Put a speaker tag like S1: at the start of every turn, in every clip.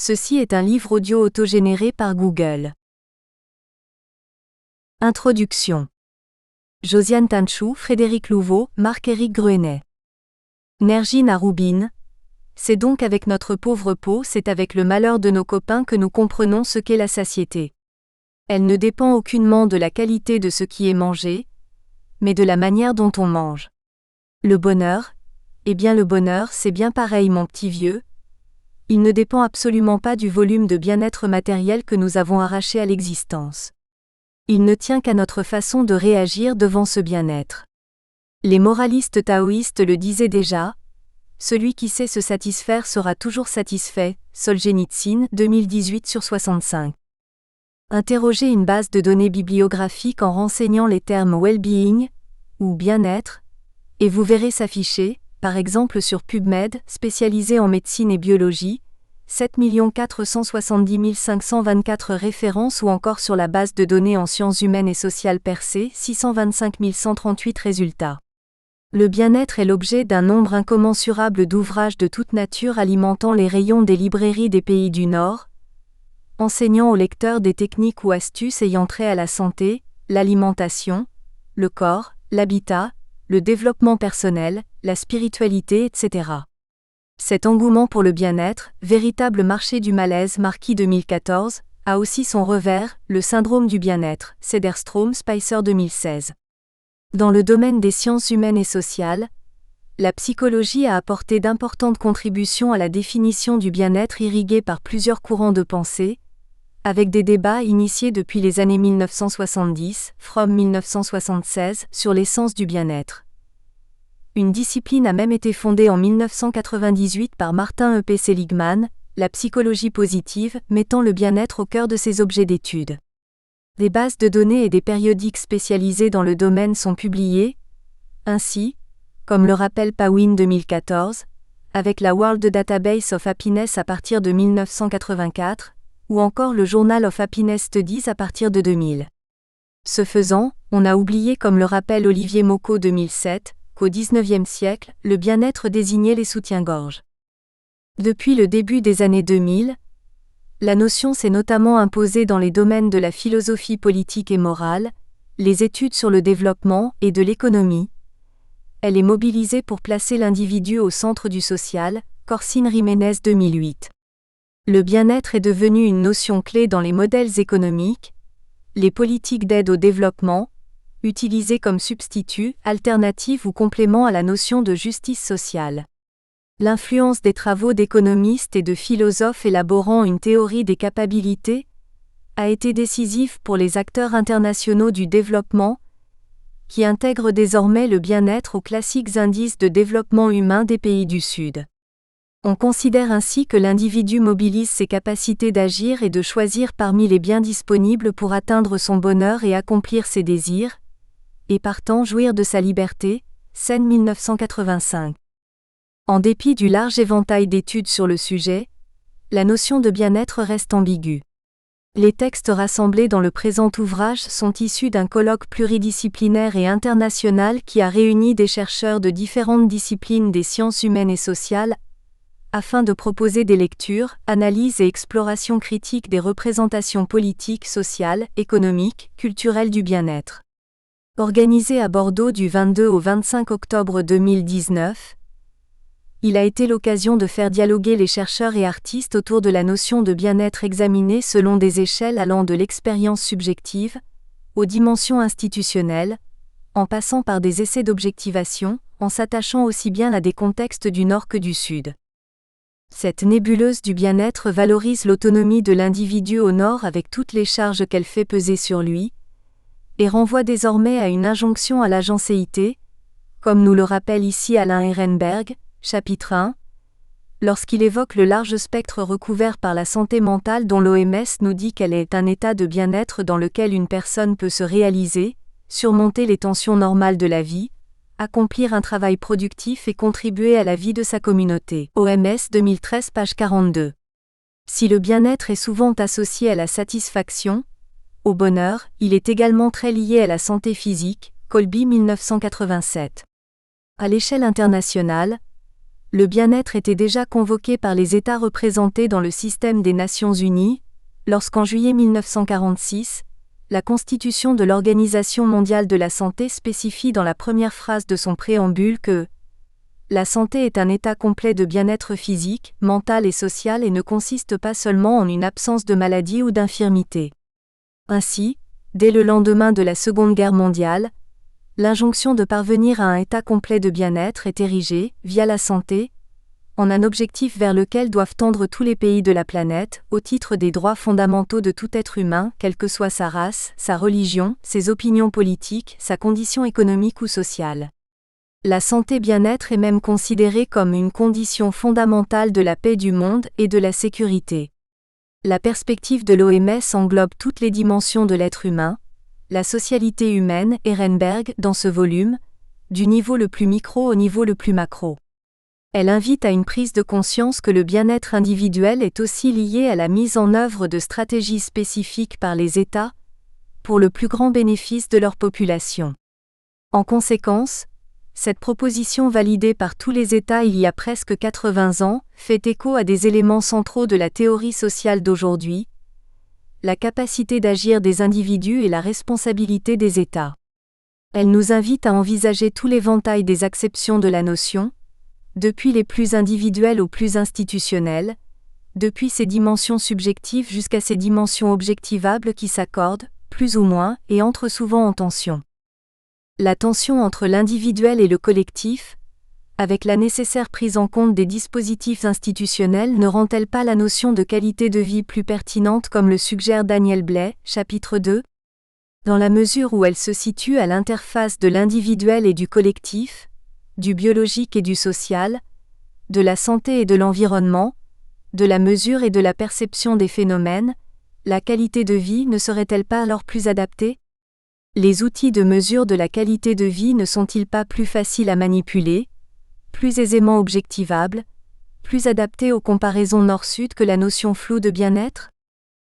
S1: Ceci est un livre audio autogénéré par Google. Introduction. Josiane Tanchou, Frédéric Louveau, Marc-Éric Gruenet. Nergine Aroubine. C'est donc avec notre pauvre peau, c'est avec le malheur de nos copains que nous comprenons ce qu'est la satiété. Elle ne dépend aucunement de la qualité de ce qui est mangé, mais de la manière dont on mange. Le bonheur, eh bien le bonheur c'est bien pareil mon petit vieux. Il ne dépend absolument pas du volume de bien-être matériel que nous avons arraché à l'existence. Il ne tient qu'à notre façon de réagir devant ce bien-être. Les moralistes taoïstes le disaient déjà, celui qui sait se satisfaire sera toujours satisfait, Solzhenitsyn, 2018/65. Interrogez une base de données bibliographique en renseignant les termes well-being, ou bien-être, et vous verrez s'afficher, par exemple sur PubMed, spécialisé en médecine et biologie, 7 470 524 références ou encore sur la base de données en sciences humaines et sociales Percé, 625 138 résultats. Le bien-être est l'objet d'un nombre incommensurable d'ouvrages de toute nature alimentant les rayons des librairies des pays du Nord, enseignant aux lecteurs des techniques ou astuces ayant trait à la santé, l'alimentation, le corps, l'habitat, le développement personnel, la spiritualité, etc. Cet engouement pour le bien-être, véritable marché du malaise Marquis 2014, a aussi son revers, le syndrome du bien-être, Cederstrom Spicer 2016. Dans le domaine des sciences humaines et sociales, la psychologie a apporté d'importantes contributions à la définition du bien-être irriguée par plusieurs courants de pensée, avec des débats initiés depuis les années 1970, Fromm 1976, sur l'essence du bien-être. Une discipline a même été fondée en 1998 par Martin E. P. Seligman, la psychologie positive, mettant le bien-être au cœur de ses objets d'étude. Des bases de données et des périodiques spécialisés dans le domaine sont publiés, ainsi, comme le rappelle Pawin 2014, avec la World Database of Happiness à partir de 1984, ou encore le Journal of Happiness Studies à partir de 2000. Ce faisant, on a oublié comme le rappelle Olivier Mocco 2007, qu'au XIXe siècle, le bien-être désignait les soutiens-gorge. Depuis le début des années 2000, la notion s'est notamment imposée dans les domaines de la philosophie politique et morale, les études sur le développement et de l'économie. Elle est mobilisée pour placer l'individu au centre du social, Corsine Jiménez 2008. Le bien-être est devenu une notion clé dans les modèles économiques, les politiques d'aide au développement, utilisées comme substitut, alternative ou complément à la notion de justice sociale. L'influence des travaux d'économistes et de philosophes élaborant une théorie des capacités a été décisive pour les acteurs internationaux du développement, qui intègrent désormais le bien-être aux classiques indices de développement humain des pays du Sud. On considère ainsi que l'individu mobilise ses capacités d'agir et de choisir parmi les biens disponibles pour atteindre son bonheur et accomplir ses désirs, et partant jouir de sa liberté, Seine 1985. En dépit du large éventail d'études sur le sujet, la notion de bien-être reste ambiguë. Les textes rassemblés dans le présent ouvrage sont issus d'un colloque pluridisciplinaire et international qui a réuni des chercheurs de différentes disciplines des sciences humaines et sociales, afin de proposer des lectures, analyses et explorations critiques des représentations politiques, sociales, économiques, culturelles du bien-être. Organisé à Bordeaux du 22 au 25 octobre 2019, il a été l'occasion de faire dialoguer les chercheurs et artistes autour de la notion de bien-être examinée selon des échelles allant de l'expérience subjective aux dimensions institutionnelles, en passant par des essais d'objectivation, en s'attachant aussi bien à des contextes du Nord que du Sud. Cette nébuleuse du bien-être valorise l'autonomie de l'individu au Nord avec toutes les charges qu'elle fait peser sur lui, et renvoie désormais à une injonction à l'agencéité, comme nous le rappelle ici Alain Ehrenberg, chapitre 1, lorsqu'il évoque le large spectre recouvert par la santé mentale dont l'OMS nous dit qu'elle est un état de bien-être dans lequel une personne peut se réaliser, surmonter les tensions normales de la vie, accomplir un travail productif et contribuer à la vie de sa communauté. OMS 2013 page 42. Si le bien-être est souvent associé à la satisfaction, au bonheur, il est également très lié à la santé physique, Colby 1987. À l'échelle internationale, Le bien-être était déjà convoqué par les États représentés dans le système des Nations Unies, lorsqu'en juillet 1946, la Constitution de l'Organisation mondiale de la santé spécifie dans la première phrase de son préambule que « La santé est un état complet de bien-être physique, mental et social et ne consiste pas seulement en une absence de maladie ou d'infirmité. » Ainsi, dès le lendemain de la Seconde Guerre mondiale, l'injonction de parvenir à un état complet de bien-être est érigée, via la santé, en un objectif vers lequel doivent tendre tous les pays de la planète, au titre des droits fondamentaux de tout être humain, quelle que soit sa race, sa religion, ses opinions politiques, sa condition économique ou sociale. La santé-bien-être est même considérée comme une condition fondamentale de la paix du monde et de la sécurité. La perspective de l'OMS englobe toutes les dimensions de l'être humain, la socialité humaine, Ehrenberg, dans ce volume, du niveau le plus micro au niveau le plus macro. Elle invite à une prise de conscience que le bien-être individuel est aussi lié à la mise en œuvre de stratégies spécifiques par les États, pour le plus grand bénéfice de leur population. En conséquence, cette proposition validée par tous les États il y a presque 80 ans fait écho à des éléments centraux de la théorie sociale d'aujourd'hui, la capacité d'agir des individus et la responsabilité des États. Elle nous invite à envisager tout l'éventail des acceptions de la notion, depuis les plus individuelles aux plus institutionnelles, depuis ses dimensions subjectives jusqu'à ses dimensions objectivables qui s'accordent, plus ou moins, et entrent souvent en tension. La tension entre l'individuel et le collectif, avec la nécessaire prise en compte des dispositifs institutionnels, ne rend-elle pas la notion de qualité de vie plus pertinente comme le suggère Daniel Blay, chapitre 2 ? Dans la mesure où elle se situe à l'interface de l'individuel et du collectif, du biologique et du social, de la santé et de l'environnement, de la mesure et de la perception des phénomènes, la qualité de vie ne serait-elle pas alors plus adaptée ? Les outils de mesure de la qualité de vie ne sont-ils pas plus faciles à manipuler, plus aisément objectivables, plus adaptés aux comparaisons nord-sud que la notion floue de bien-être ?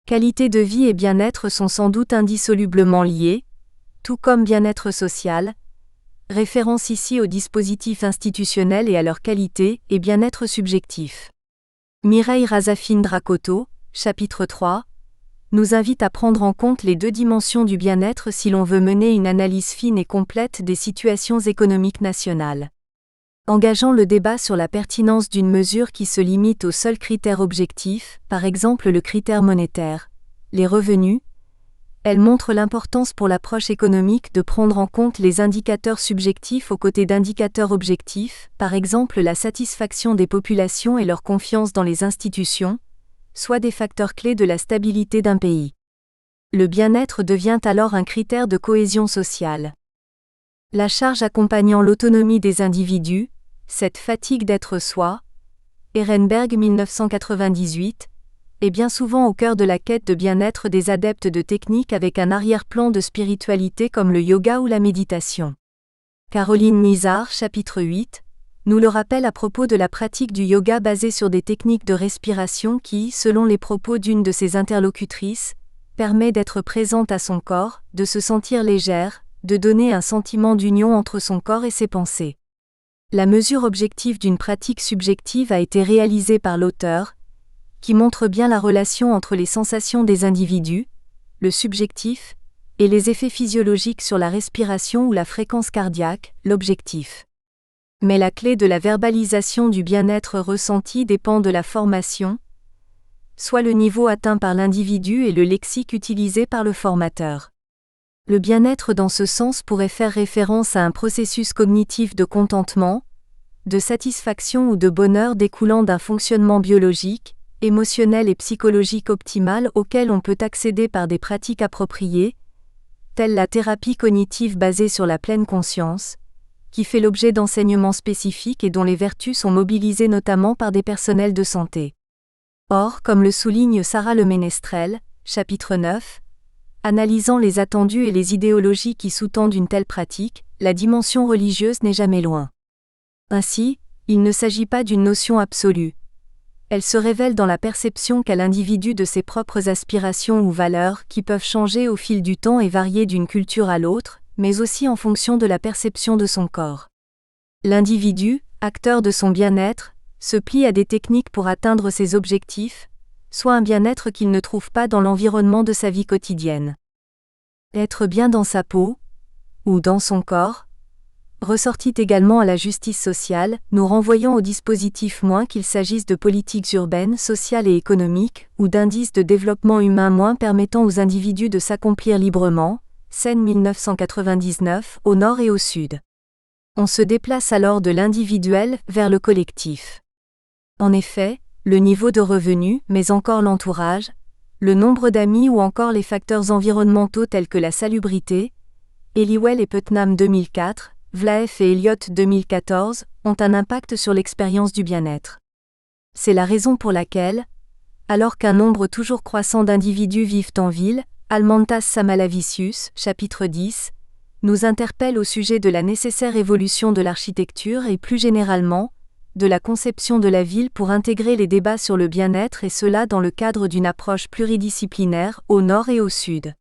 S1: Qualité de vie et bien-être sont sans doute indissolublement liés, tout comme bien-être social, référence ici aux dispositifs institutionnels et à leur qualité et bien-être subjectif. Mireille Razafin-Dracoto, chapitre 3, nous invite à prendre en compte les deux dimensions du bien-être si l'on veut mener une analyse fine et complète des situations économiques nationales. Engageant le débat sur la pertinence d'une mesure qui se limite aux seuls critères objectifs, par exemple le critère monétaire, les revenus, elle montre l'importance pour l'approche économique de prendre en compte les indicateurs subjectifs aux côtés d'indicateurs objectifs, par exemple la satisfaction des populations et leur confiance dans les institutions, soit des facteurs clés de la stabilité d'un pays. Le bien-être devient alors un critère de cohésion sociale. La charge accompagnant l'autonomie des individus, cette fatigue d'être soi, Ehrenberg 1998, est bien souvent au cœur de la quête de bien-être des adeptes de techniques avec un arrière-plan de spiritualité comme le yoga ou la méditation. Caroline Nizar, chapitre 8, nous le rappelle à propos de la pratique du yoga basée sur des techniques de respiration qui, selon les propos d'une de ses interlocutrices, permet d'être présente à son corps, de se sentir légère, de donner un sentiment d'union entre son corps et ses pensées. La mesure objective d'une pratique subjective a été réalisée par l'auteur, qui montre bien la relation entre les sensations des individus, le subjectif, et les effets physiologiques sur la respiration ou la fréquence cardiaque, l'objectif. Mais la clé de la verbalisation du bien-être ressenti dépend de la formation, soit le niveau atteint par l'individu et le lexique utilisé par le formateur. Le bien-être dans ce sens pourrait faire référence à un processus cognitif de contentement, de satisfaction ou de bonheur découlant d'un fonctionnement biologique, émotionnel et psychologique optimal auquel on peut accéder par des pratiques appropriées, telle la thérapie cognitive basée sur la pleine conscience, qui fait l'objet d'enseignements spécifiques et dont les vertus sont mobilisées notamment par des personnels de santé. Or, comme le souligne Sarah Leménestrel, chapitre 9, analysant les attendus et les idéologies qui sous-tendent une telle pratique, la dimension religieuse n'est jamais loin. Ainsi, il ne s'agit pas d'une notion absolue. Elle se révèle dans la perception qu'a l'individu de ses propres aspirations ou valeurs qui peuvent changer au fil du temps et varier d'une culture à l'autre, mais aussi en fonction de la perception de son corps. L'individu, acteur de son bien-être, se plie à des techniques pour atteindre ses objectifs, soit un bien-être qu'il ne trouve pas dans l'environnement de sa vie quotidienne. Être bien dans sa peau, ou dans son corps, ressortit également à la justice sociale, nous renvoyant au dispositif moins qu'il s'agisse de politiques urbaines, sociales et économiques, ou d'indices de développement humain moins permettant aux individus de s'accomplir librement, Seine 1999, au nord et au sud. On se déplace alors de l'individuel vers le collectif. En effet, le niveau de revenu, mais encore l'entourage, le nombre d'amis ou encore les facteurs environnementaux tels que la salubrité, Eliwell et Putnam 2004, Vlaev et Elliott 2014, ont un impact sur l'expérience du bien-être. C'est la raison pour laquelle, alors qu'un nombre toujours croissant d'individus vivent en ville, Almantas Samalavicius, chapitre 10, nous interpelle au sujet de la nécessaire évolution de l'architecture et plus généralement, de la conception de la ville pour intégrer les débats sur le bien-être et cela dans le cadre d'une approche pluridisciplinaire au nord et au sud.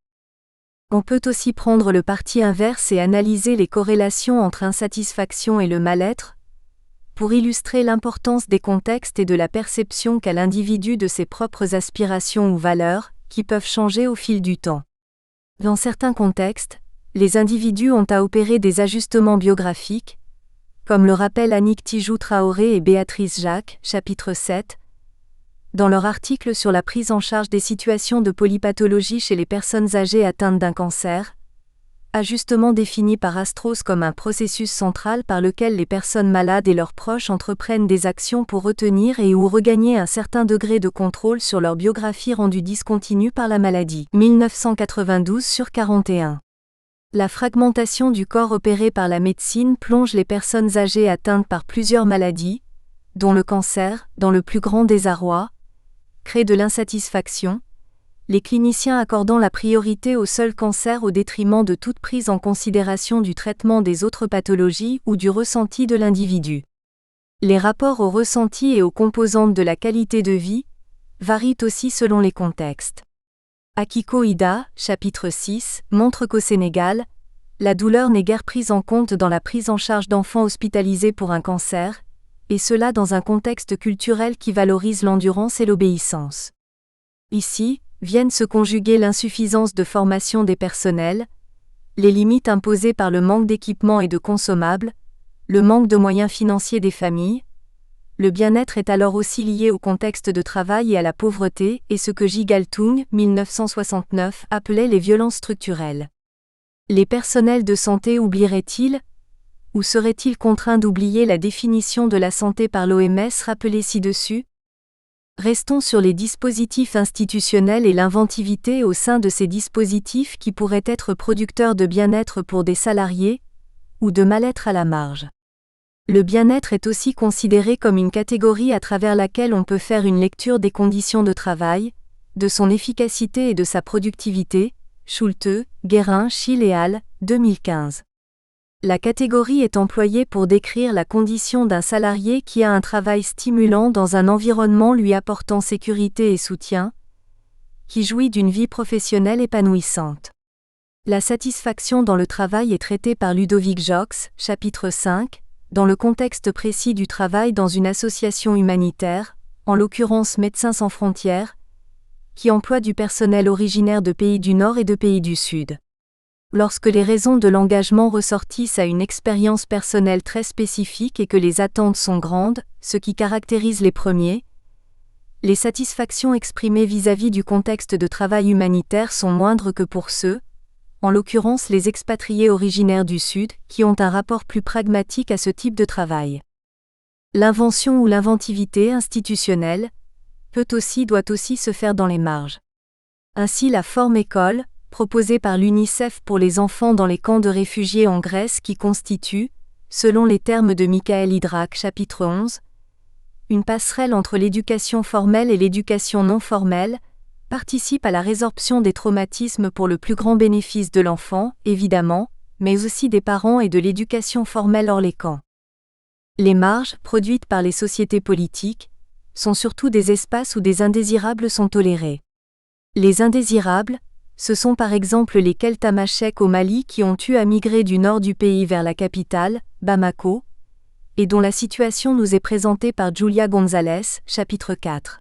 S1: On peut aussi prendre le parti inverse et analyser les corrélations entre insatisfaction et le mal-être, pour illustrer l'importance des contextes et de la perception qu'a l'individu de ses propres aspirations ou valeurs, qui peuvent changer au fil du temps. Dans certains contextes, les individus ont à opérer des ajustements biographiques, comme le rappellent Annick Tijoux-Traoré et Béatrice Jacques, chapitre 7, dans leur article sur la prise en charge des situations de polypathologie chez les personnes âgées atteintes d'un cancer, ajustement défini par Astros comme un processus central par lequel les personnes malades et leurs proches entreprennent des actions pour retenir et ou regagner un certain degré de contrôle sur leur biographie rendue discontinue par la maladie. 1992/41. La fragmentation du corps opérée par la médecine plonge les personnes âgées atteintes par plusieurs maladies, dont le cancer, dans le plus grand désarroi, crée de l'insatisfaction, les cliniciens accordant la priorité au seul cancer au détriment de toute prise en considération du traitement des autres pathologies ou du ressenti de l'individu. Les rapports au ressenti et aux composantes de la qualité de vie varient aussi selon les contextes. Akiko Ida, chapitre 6, montre qu'au Sénégal, la douleur n'est guère prise en compte dans la prise en charge d'enfants hospitalisés pour un cancer, et cela dans un contexte culturel qui valorise l'endurance et l'obéissance. Ici, viennent se conjuguer l'insuffisance de formation des personnels, les limites imposées par le manque d'équipements et de consommables, le manque de moyens financiers des familles. Le bien-être est alors aussi lié au contexte de travail et à la pauvreté, et ce que J. Galtung, 1969, appelait les violences structurelles. Les personnels de santé oublieraient-ils, ou seraient-ils contraints d'oublier la définition de la santé par l'OMS rappelée ci-dessus ? Restons sur les dispositifs institutionnels et l'inventivité au sein de ces dispositifs qui pourraient être producteurs de bien-être pour des salariés, ou de mal-être à la marge. Le bien-être est aussi considéré comme une catégorie à travers laquelle on peut faire une lecture des conditions de travail, de son efficacité et de sa productivité, Schulte, Guérin, Schill et al., 2015. La catégorie est employée pour décrire la condition d'un salarié qui a un travail stimulant dans un environnement lui apportant sécurité et soutien, qui jouit d'une vie professionnelle épanouissante. La satisfaction dans le travail est traitée par Ludovic Jox, chapitre 5, dans le contexte précis du travail dans une association humanitaire, en l'occurrence Médecins sans frontières, qui emploie du personnel originaire de pays du Nord et de pays du Sud. Lorsque les raisons de l'engagement ressortissent à une expérience personnelle très spécifique et que les attentes sont grandes, ce qui caractérise les premiers, les satisfactions exprimées vis-à-vis du contexte de travail humanitaire sont moindres que pour ceux, en l'occurrence les expatriés originaires du Sud, qui ont un rapport plus pragmatique à ce type de travail. L'invention ou l'inventivité institutionnelle doit aussi se faire dans les marges. Ainsi la forme école, proposée par l'UNICEF pour les enfants dans les camps de réfugiés en Grèce qui constitue, selon les termes de Michael Hydrac chapitre 11, une passerelle entre l'éducation formelle et l'éducation non formelle, participe à la résorption des traumatismes pour le plus grand bénéfice de l'enfant, évidemment, mais aussi des parents et de l'éducation formelle hors les camps. Les marges, produites par les sociétés politiques, sont surtout des espaces où des indésirables sont tolérés. Les indésirables, ce sont par exemple les Keltamachèques au Mali qui ont eu à migrer du nord du pays vers la capitale, Bamako, et dont la situation nous est présentée par Julia Gonzalez, chapitre 4.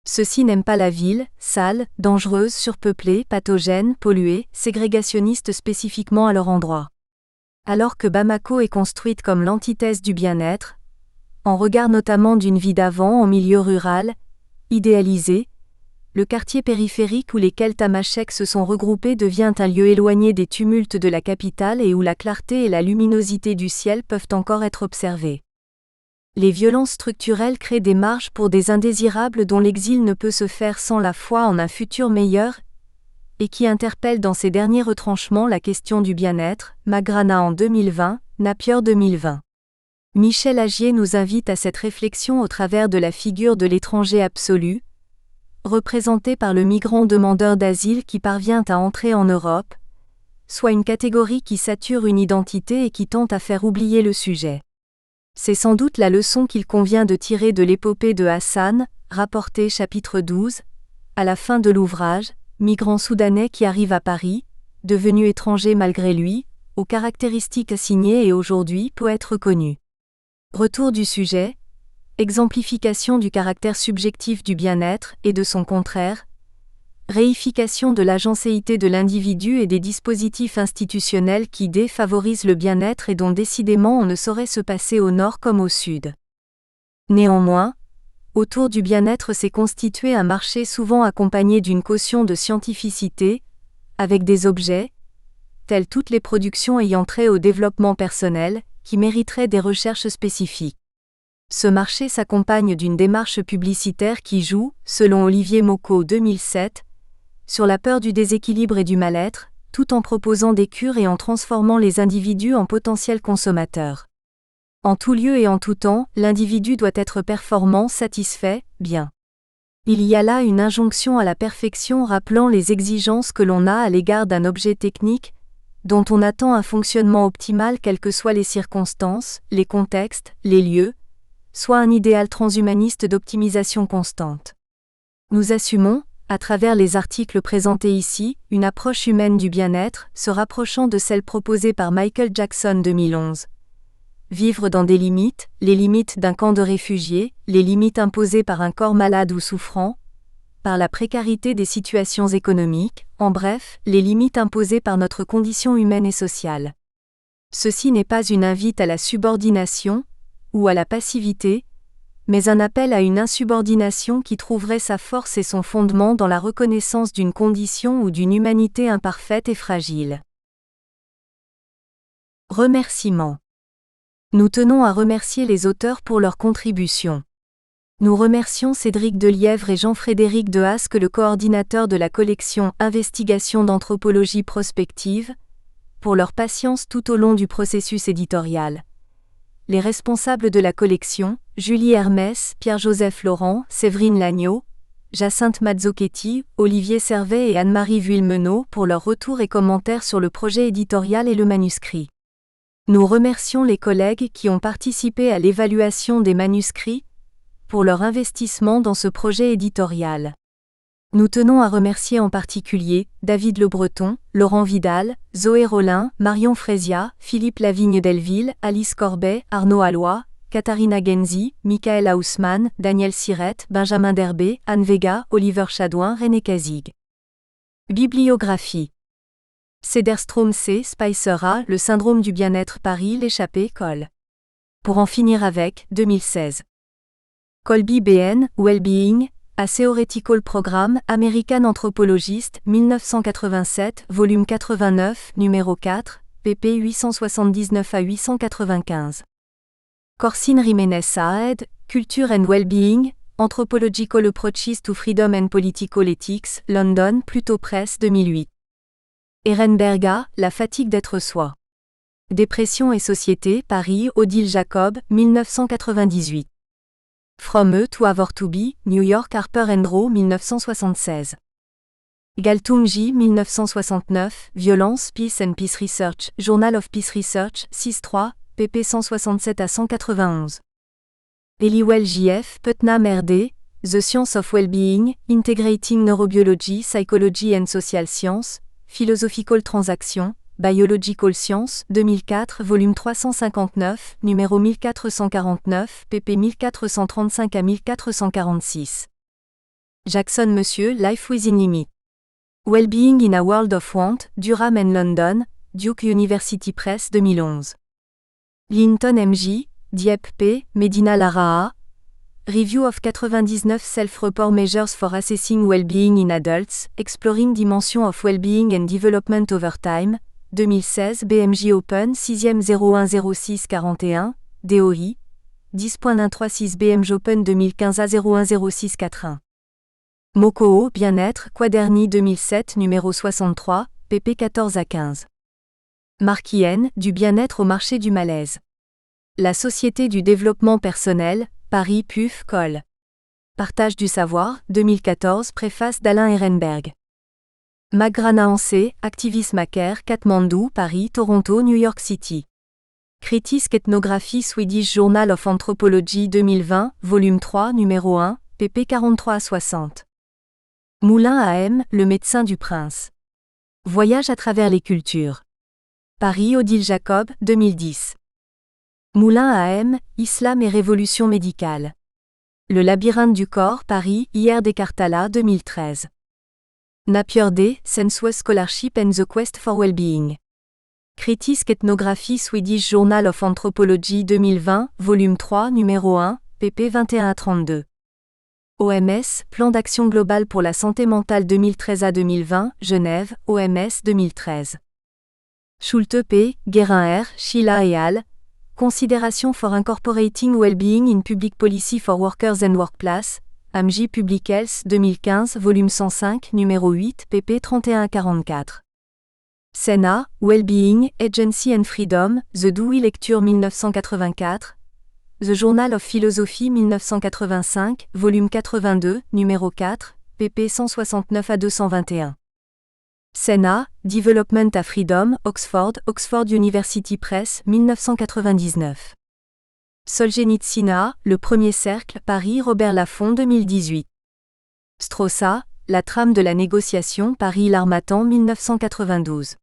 S1: Ceux-ci n'aiment pas la ville, sale, dangereuse, surpeuplée, pathogène, polluée, ségrégationniste spécifiquement à leur endroit. Alors que Bamako est construite comme l'antithèse du bien-être, en regard notamment d'une vie d'avant en milieu rural, idéalisé, le quartier périphérique où les Keltamachèques se sont regroupés devient un lieu éloigné des tumultes de la capitale et où la clarté et la luminosité du ciel peuvent encore être observées. Les violences structurelles créent des marges pour des indésirables dont l'exil ne peut se faire sans la foi en un futur meilleur et qui interpellent dans ces derniers retranchements la question du bien-être, Magrana en 2020, Napier 2020. Michel Agier nous invite à cette réflexion au travers de la figure de l'étranger absolu, représenté par le migrant demandeur d'asile qui parvient à entrer en Europe, soit une catégorie qui sature une identité et qui tente à faire oublier le sujet. C'est sans doute la leçon qu'il convient de tirer de l'épopée de Hassan, rapportée chapitre 12, à la fin de l'ouvrage, migrant soudanais qui arrive à Paris, devenu étranger malgré lui, aux caractéristiques assignées et aujourd'hui poète reconnu. Retour du sujet, exemplification du caractère subjectif du bien-être et de son contraire, réification de l'agencéité de l'individu et des dispositifs institutionnels qui défavorisent le bien-être et dont décidément on ne saurait se passer au nord comme au sud. Néanmoins, autour du bien-être s'est constitué un marché souvent accompagné d'une caution de scientificité, avec des objets, tels toutes les productions ayant trait au développement personnel, qui mériteraient des recherches spécifiques. Ce marché s'accompagne d'une démarche publicitaire qui joue, selon Olivier Mocco 2007, sur la peur du déséquilibre et du mal-être, tout en proposant des cures et en transformant les individus en potentiels consommateurs. En tout lieu et en tout temps, l'individu doit être performant, satisfait, bien. Il y a là une injonction à la perfection rappelant les exigences que l'on a à l'égard d'un objet technique, dont on attend un fonctionnement optimal quelles que soient les circonstances, les contextes, les lieux, soit un idéal transhumaniste d'optimisation constante. Nous assumons, à travers les articles présentés ici, une approche humaine du bien-être, se rapprochant de celle proposée par Michael Jackson 2011. Vivre dans des limites, les limites d'un camp de réfugiés, les limites imposées par un corps malade ou souffrant, par la précarité des situations économiques, en bref, les limites imposées par notre condition humaine et sociale. Ceci n'est pas une invite à la subordination, ou à la passivité, mais un appel à une insubordination qui trouverait sa force et son fondement dans la reconnaissance d'une condition ou d'une humanité imparfaite et fragile. Remerciements. Nous tenons à remercier les auteurs pour leur contribution. Nous remercions Cédric Delièvre et Jean-Frédéric Dehasque, le coordinateur de la collection Investigation d'anthropologie prospective, pour leur patience tout au long du processus éditorial. Les responsables de la collection, Julie Hermès, Pierre-Joseph Laurent, Séverine Lagneau, Jacinthe Mazzochetti, Olivier Servet et Anne-Marie Vuillemenot pour leurs retours et commentaires sur le projet éditorial et le manuscrit. Nous remercions les collègues qui ont participé à l'évaluation des manuscrits, pour leur investissement dans ce projet éditorial. Nous tenons à remercier en particulier David Le Breton, Laurent Vidal, Zoé Rollin, Marion Frésia, Philippe Lavigne-Delville, Alice Corbet, Arnaud Alloy, Katharina Genzi, Michael Haussmann, Daniel Sirette, Benjamin Derbé, Anne Vega, Oliver Chadouin, René Kazig. Bibliographie. Cederstrom C. Spicer A. Le syndrome du bien-être Paris, l'échappée, Col. Pour en finir avec, 2016. Colby BN, Wellbeing, A Theoretical Program, American Anthropologist, 1987, volume 89, numéro 4, pp 879 à 895. Corsine Jiménez Saed, Culture and Wellbeing, Anthropological Approaches to Freedom and Political Ethics, London, Pluto Press 2008. Ehrenberga, La fatigue d'être soi. Dépression et société, Paris, Odile Jacob, 1998. From A to Avoir to Be, New York Harper & Row 1976. Galtung J. 1969, Violence, Peace and Peace Research, Journal of Peace Research, 6-3, pp 167 à 191. Eliwell J.F. Putnam R.D., The Science of Wellbeing, Integrating Neurobiology, Psychology and Social Science, Philosophical Transaction, Biological Science, 2004, volume 359, numéro 1449, pp 1435 à 1446. Jackson Monsieur, Life Within Limit. Well-Being in a World of Want, Durham and London, Duke University Press 2011. Linton M.J., Dieppe P., Medina Lara A. Review of 99 Self-Report Measures for Assessing Well-Being in Adults, Exploring Dimension of Well-Being and Development Over Time, 2016 BMJ Open 6e 010641, DOI, 10.136 BMJ Open 2015 à 010641. Mokoo, Bien-être, Quaderni 2007 numéro 63, pp 14 à 15. Marquien, du bien-être au marché du malaise. La Société du développement personnel, Paris PUF Col. Partage du savoir, 2014, préface d'Alain Ehrenberg. Magrana Ansé, Activisme Maker, Katmandou, Paris, Toronto, New York City. Critique Ethnographie Swedish Journal of Anthropology 2020, volume 3, numéro 1, pp 43 à 60. Moulin à M, le médecin du prince. Voyage à travers les cultures. Paris, Odile Jacob, 2010. Moulin à M, Islam et révolution médicale. Le labyrinthe du corps, Paris, I.R. Descartala, 2013. Napier D., Sensuous Scholarship and the Quest for Wellbeing. Critique Ethnographie Swedish Journal of Anthropology 2020, volume 3, numéro 1, pp 21 à 32. OMS, Plan d'action global pour la santé mentale 2013 à 2020, Genève, OMS 2013. Schulte P., Guérin R., Sheila et al., Consideration for Incorporating Wellbeing in Public Policy for Workers and Workplace, AMJ Public Health 2015, volume 105, numéro 8, pp 31 à 44. Senna, Wellbeing, Agency and Freedom, The Dewey Lecture 1984, The Journal of Philosophy 1985, volume 82, numéro 4, pp 169 à 221. Senna, Development à Freedom, Oxford, Oxford University Press, 1999. Solzhenitsyn, Le Premier Cercle, Paris, Robert Laffont 2018. Strossa, La trame de la négociation, Paris, L'Harmattan 1992.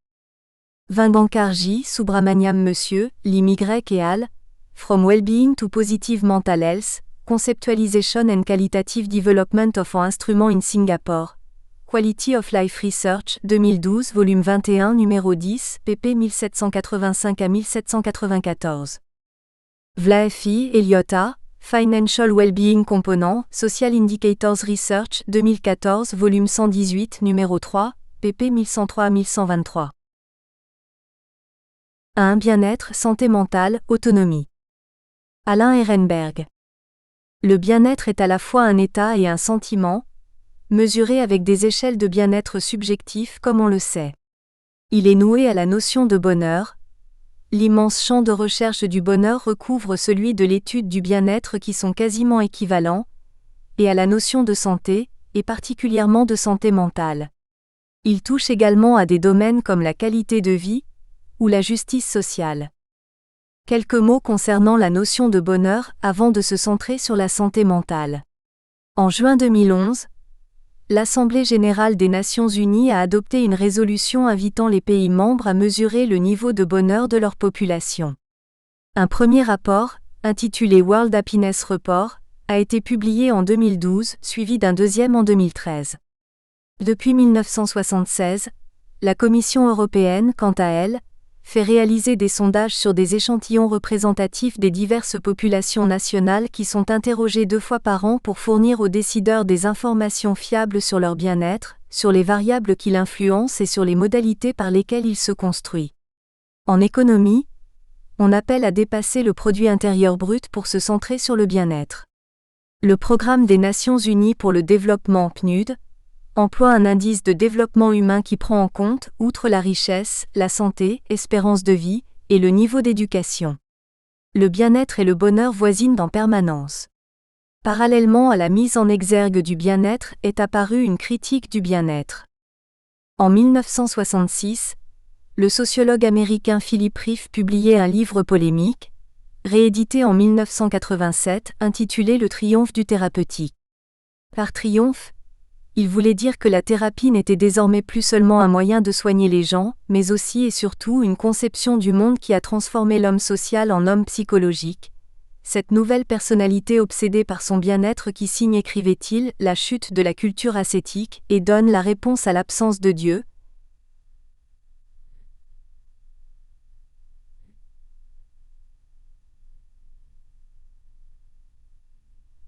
S1: Vinbankar J. Subramaniam Monsieur, Lim Y et al., From Wellbeing to Positive Mental Health, Conceptualization and Qualitative Development of an Instrument in Singapore, Quality of Life Research, 2012, volume 21, numéro 10, pp 1785 à 1794. Vlaefi, Elliot A., Financial Wellbeing Component, Social Indicators Research, 2014, volume 118, numéro 3, pp 1103 à 1123. 1. Bien-être, santé mentale, autonomie. Alain Ehrenberg. Le bien-être est à la fois un état et un sentiment, mesuré avec des échelles de bien-être subjectif comme on le sait. Il est noué à la notion de bonheur. L'immense champ de recherche du bonheur recouvre celui de l'étude du bien-être qui sont quasiment équivalents, et à la notion de santé, et particulièrement de santé mentale. Il touche également à des domaines comme la qualité de vie, ou la justice sociale. Quelques mots concernant la notion de bonheur avant de se centrer sur la santé mentale. En juin 2011, l'Assemblée générale des Nations unies a adopté une résolution invitant les pays membres à mesurer le niveau de bonheur de leur population. Un premier rapport, intitulé World Happiness Report, a été publié en 2012, suivi d'un deuxième en 2013. Depuis 1976, la Commission européenne, quant à elle, fait réaliser des sondages sur des échantillons représentatifs des diverses populations nationales qui sont interrogées 2 fois par an pour fournir aux décideurs des informations fiables sur leur bien-être, sur les variables qui l'influencent et sur les modalités par lesquelles il se construit. En économie, on appelle à dépasser le produit intérieur brut pour se centrer sur le bien-être. Le Programme des Nations Unies pour le développement PNUD emploie un indice de développement humain qui prend en compte, outre la richesse, la santé, espérance de vie, et le niveau d'éducation. Le bien-être et le bonheur voisinent en permanence. Parallèlement à la mise en exergue du bien-être est apparue une critique du bien-être. En 1966, le sociologue américain Philip Rieff publiait un livre polémique, réédité en 1987, intitulé Le triomphe du thérapeutique. Par triomphe, Il voulait dire que la thérapie n'était désormais plus seulement un moyen de soigner les gens, mais aussi et surtout une conception du monde qui a transformé l'homme social en homme psychologique. Cette nouvelle personnalité obsédée par son bien-être qui signe, écrivait-il, la chute de la culture ascétique et donne la réponse à l'absence de Dieu.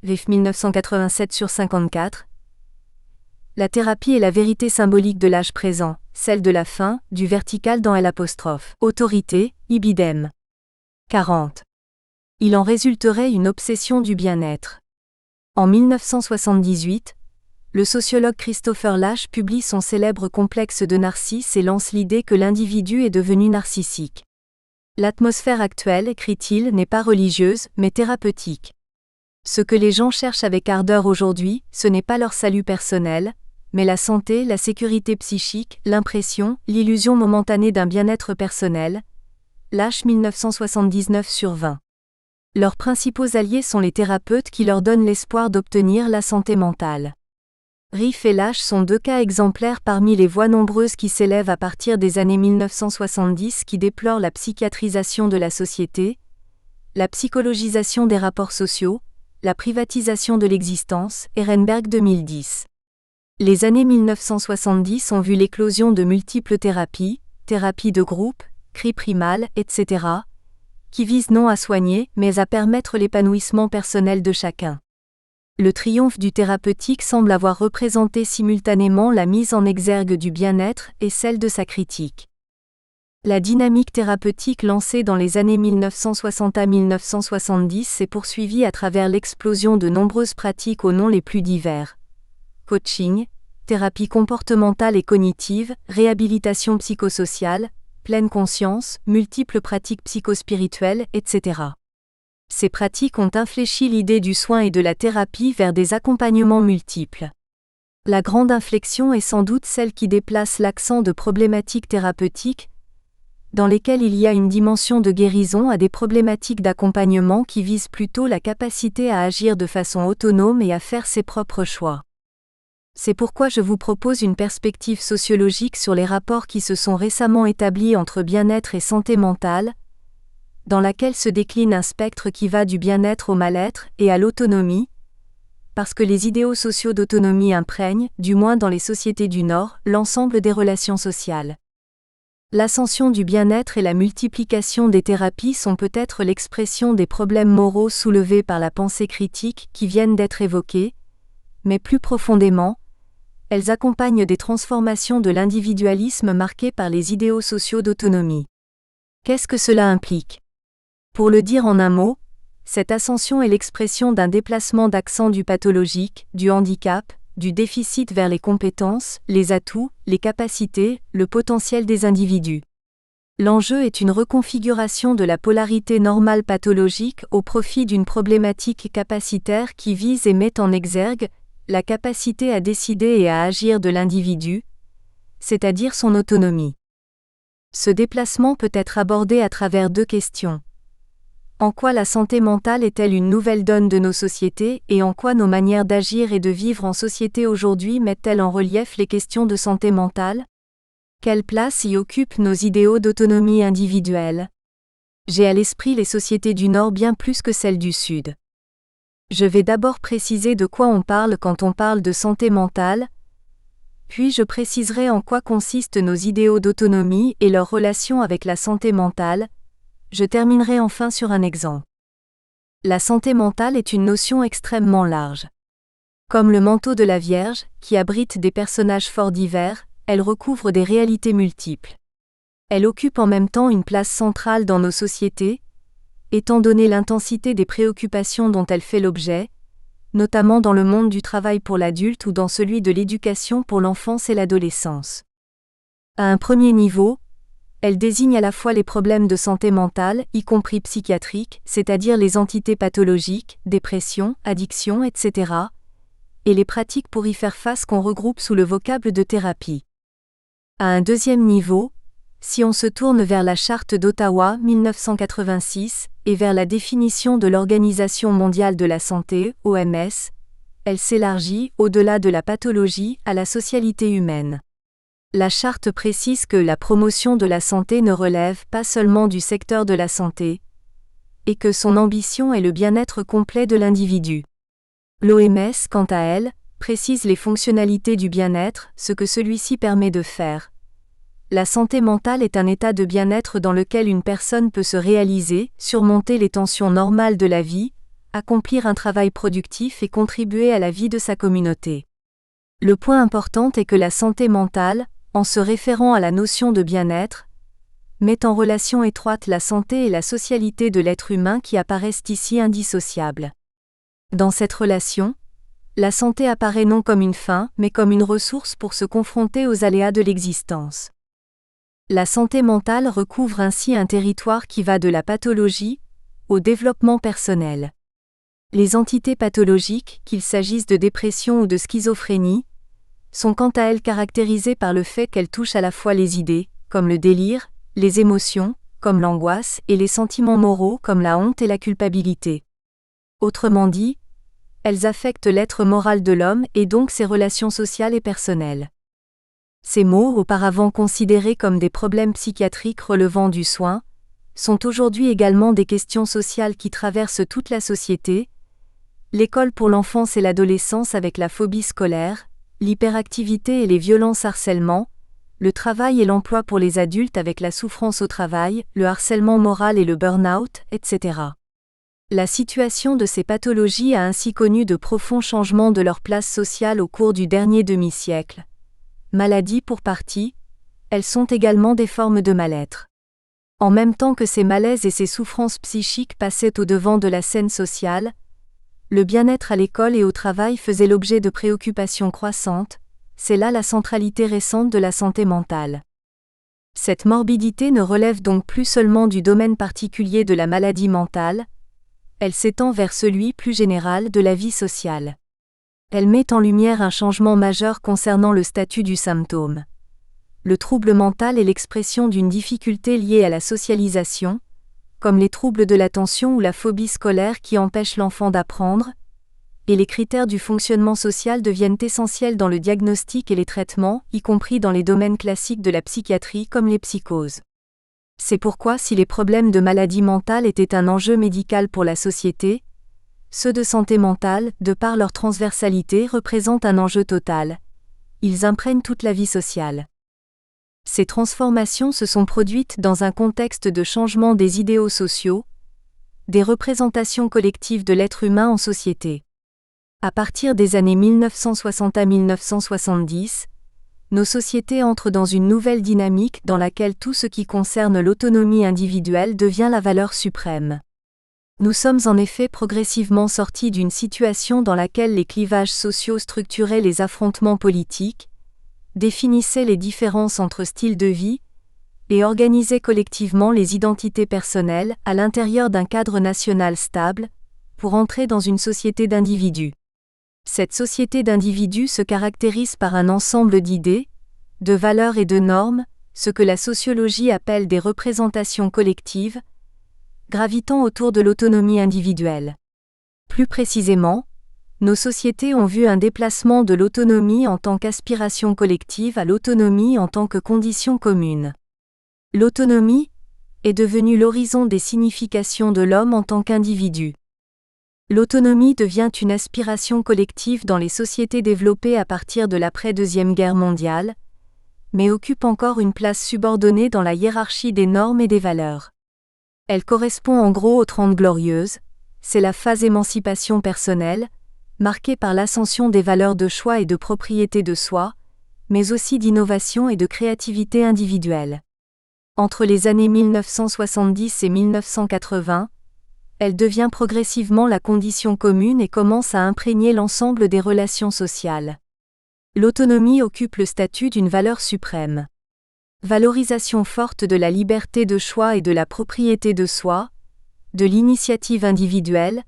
S1: Vif 1987/54. La thérapie est la vérité symbolique de l'âge présent, celle de la fin, du vertical dans L'. Autorité, ibidem. 40. Il en résulterait une obsession du bien-être. En 1978, le sociologue Christopher Lasch publie son célèbre Complexe de Narcisse et lance l'idée que l'individu est devenu narcissique. L'atmosphère actuelle, écrit-il, n'est pas religieuse, mais thérapeutique. Ce que les gens cherchent avec ardeur aujourd'hui, ce n'est pas leur salut personnel, mais la santé, la sécurité psychique, l'impression, l'illusion momentanée d'un bien-être personnel. Lasch 1979/20. Leurs principaux alliés sont les thérapeutes qui leur donnent l'espoir d'obtenir la santé mentale. Riff et Lasch sont deux cas exemplaires parmi les voix nombreuses qui s'élèvent à partir des années 1970 qui déplorent la psychiatrisation de la société, la psychologisation des rapports sociaux, la privatisation de l'existence, Ehrenberg 2010. Les années 1970 ont vu l'éclosion de multiples thérapies, thérapies de groupe, cri primal, etc., qui visent non à soigner, mais à permettre l'épanouissement personnel de chacun. Le triomphe du thérapeutique semble avoir représenté simultanément la mise en exergue du bien-être et celle de sa critique. La dynamique thérapeutique lancée dans les années 1960 à 1970 s'est poursuivie à travers l'explosion de nombreuses pratiques aux noms les plus divers. Coaching, thérapie comportementale et cognitive, réhabilitation psychosociale, pleine conscience, multiples pratiques psychospirituelles, etc. Ces pratiques ont infléchi l'idée du soin et de la thérapie vers des accompagnements multiples. La grande inflexion est sans doute celle qui déplace l'accent de problématiques thérapeutiques, dans lesquelles il y a une dimension de guérison, à des problématiques d'accompagnement qui visent plutôt la capacité à agir de façon autonome et à faire ses propres choix. C'est pourquoi je vous propose une perspective sociologique sur les rapports qui se sont récemment établis entre bien-être et santé mentale, dans laquelle se décline un spectre qui va du bien-être au mal-être et à l'autonomie, parce que les idéaux sociaux d'autonomie imprègnent, du moins dans les sociétés du Nord, l'ensemble des relations sociales. L'ascension du bien-être et la multiplication des thérapies sont peut-être l'expression des problèmes moraux soulevés par la pensée critique qui viennent d'être évoqués, mais plus profondément, elles accompagnent des transformations de l'individualisme marquées par les idéaux sociaux d'autonomie. Qu'est-ce que cela implique ? Pour le dire en un mot, cette ascension est l'expression d'un déplacement d'accent du pathologique, du handicap, du déficit vers les compétences, les atouts, les capacités, le potentiel des individus. L'enjeu est une reconfiguration de la polarité normale pathologique au profit d'une problématique capacitaire qui vise et met en exergue la capacité à décider et à agir de l'individu, c'est-à-dire son autonomie. Ce déplacement peut être abordé à travers deux questions. En quoi la santé mentale est-elle une nouvelle donne de nos sociétés et en quoi nos manières d'agir et de vivre en société aujourd'hui mettent-elles en relief les questions de santé mentale ? Quelle place y occupent nos idéaux d'autonomie individuelle ? J'ai à l'esprit les sociétés du Nord bien plus que celles du Sud. Je vais d'abord préciser de quoi on parle quand on parle de santé mentale, puis je préciserai en quoi consistent nos idéaux d'autonomie et leur relation avec la santé mentale. Je terminerai enfin sur un exemple. La santé mentale est une notion extrêmement large. Comme le manteau de la Vierge, qui abrite des personnages fort divers, elle recouvre des réalités multiples. Elle occupe en même temps une place centrale dans nos sociétés, étant donné l'intensité des préoccupations dont elle fait l'objet, notamment dans le monde du travail pour l'adulte ou dans celui de l'éducation pour l'enfance et l'adolescence. À un premier niveau, elle désigne à la fois les problèmes de santé mentale, y compris psychiatriques, c'est-à-dire les entités pathologiques, dépression, addiction, etc., et les pratiques pour y faire face qu'on regroupe sous le vocable de thérapie. À un deuxième niveau, si on se tourne vers la Charte d'Ottawa 1986 et vers la définition de l'Organisation mondiale de la santé, OMS, Elle s'élargit, au-delà de la pathologie, à la socialité humaine. La charte précise que la promotion de la santé ne relève pas seulement du secteur de la santé, et que son ambition est le bien-être complet de l'individu. L'OMS, quant à elle, précise les fonctionnalités du bien-être, ce que celui-ci permet de faire. La santé mentale est un état de bien-être dans lequel une personne peut se réaliser, surmonter les tensions normales de la vie, accomplir un travail productif et contribuer à la vie de sa communauté. Le point important est que la santé mentale, en se référant à la notion de bien-être, met en relation étroite la santé et la socialité de l'être humain qui apparaissent ici indissociables. Dans cette relation, la santé apparaît non comme une fin, mais comme une ressource pour se confronter aux aléas de l'existence. La santé mentale recouvre ainsi un territoire qui va de la pathologie au développement personnel. Les entités pathologiques, qu'il s'agisse de dépression ou de schizophrénie, sont quant à elles caractérisées par le fait qu'elles touchent à la fois les idées, comme le délire, les émotions, comme l'angoisse, et les sentiments moraux, comme la honte et la culpabilité. Autrement dit, elles affectent l'être moral de l'homme et donc ses relations sociales et personnelles. Ces maux, auparavant considérés comme des problèmes psychiatriques relevant du soin, sont aujourd'hui également des questions sociales qui traversent toute la société, l'école pour l'enfance et l'adolescence avec la phobie scolaire, l'hyperactivité et les violences harcèlement, le travail et l'emploi pour les adultes avec la souffrance au travail, le harcèlement moral et le burn-out, etc. La situation de ces pathologies a ainsi connu de profonds changements de leur place sociale au cours du dernier demi-siècle. Maladies pour partie, elles sont également des formes de mal-être. En même temps que ces malaises et ces souffrances psychiques passaient au-devant de la scène sociale, le bien-être à l'école et au travail faisait l'objet de préoccupations croissantes, c'est là la centralité récente de la santé mentale. Cette morbidité ne relève donc plus seulement du domaine particulier de la maladie mentale, elle s'étend vers celui plus général de la vie sociale. Elle met en lumière un changement majeur concernant le statut du symptôme. Le trouble mental est l'expression d'une difficulté liée à la socialisation, comme les troubles de l'attention ou la phobie scolaire qui empêchent l'enfant d'apprendre, et les critères du fonctionnement social deviennent essentiels dans le diagnostic et les traitements, y compris dans les domaines classiques de la psychiatrie comme les psychoses. C'est pourquoi si les problèmes de maladie mentale étaient un enjeu médical pour la société, ceux de santé mentale, de par leur transversalité, représentent un enjeu total. Ils imprègnent toute la vie sociale. Ces transformations se sont produites dans un contexte de changement des idéaux sociaux, des représentations collectives de l'être humain en société. À partir des années 1960 à 1970, nos sociétés entrent dans une nouvelle dynamique dans laquelle tout ce qui concerne l'autonomie individuelle devient la valeur suprême. Nous sommes en effet progressivement sortis d'une situation dans laquelle les clivages sociaux structuraient les affrontements politiques, définissaient les différences entre styles de vie, et organisaient collectivement les identités personnelles à l'intérieur d'un cadre national stable, pour entrer dans une société d'individus. Cette société d'individus se caractérise par un ensemble d'idées, de valeurs et de normes, ce que la sociologie appelle des représentations collectives, gravitant autour de l'autonomie individuelle. Plus précisément, nos sociétés ont vu un déplacement de l'autonomie en tant qu'aspiration collective à l'autonomie en tant que condition commune. L'autonomie est devenue l'horizon des significations de l'homme en tant qu'individu. L'autonomie devient une aspiration collective dans les sociétés développées à partir de l'après-Deuxième Guerre mondiale, mais occupe encore une place subordonnée dans la hiérarchie des normes et des valeurs. Elle correspond en gros aux 30 Glorieuses, c'est la phase émancipation personnelle, marquée par l'ascension des valeurs de choix et de propriété de soi, mais aussi d'innovation et de créativité individuelle. Entre les années 1970 et 1980, elle devient progressivement la condition commune et commence à imprégner l'ensemble des relations sociales. L'autonomie occupe le statut d'une valeur suprême. Valorisation forte de la liberté de choix et de la propriété de soi, de l'initiative individuelle,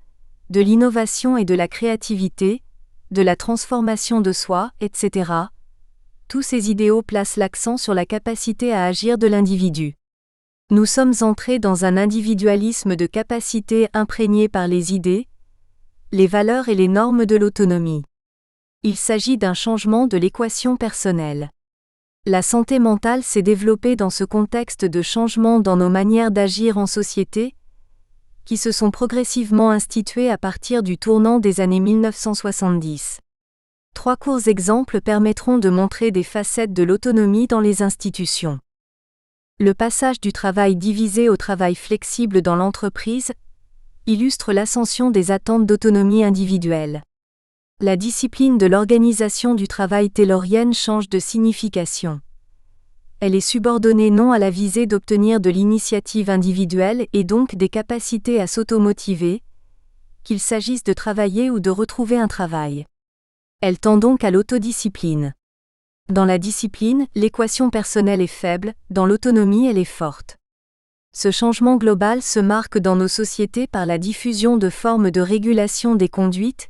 S1: de l'innovation et de la créativité, de la transformation de soi, etc. Tous ces idéaux placent l'accent sur la capacité à agir de l'individu. Nous sommes entrés dans un individualisme de capacité imprégné par les idées, les valeurs et les normes de l'autonomie. Il s'agit d'un changement de l'équation personnelle. La santé mentale s'est développée dans ce contexte de changement dans nos manières d'agir en société, qui se sont progressivement instituées à partir du tournant des années 1970. 3 courts exemples permettront de montrer des facettes de l'autonomie dans les institutions. Le passage du travail divisé au travail flexible dans l'entreprise illustre l'ascension des attentes d'autonomie individuelle. La discipline de l'organisation du travail taylorienne change de signification. Elle est subordonnée non à la visée d'obtenir de l'initiative individuelle et donc des capacités à s'automotiver, qu'il s'agisse de travailler ou de retrouver un travail. Elle tend donc à l'autodiscipline. Dans la discipline, l'équation personnelle est faible, dans l'autonomie elle est forte. Ce changement global se marque dans nos sociétés par la diffusion de formes de régulation des conduites,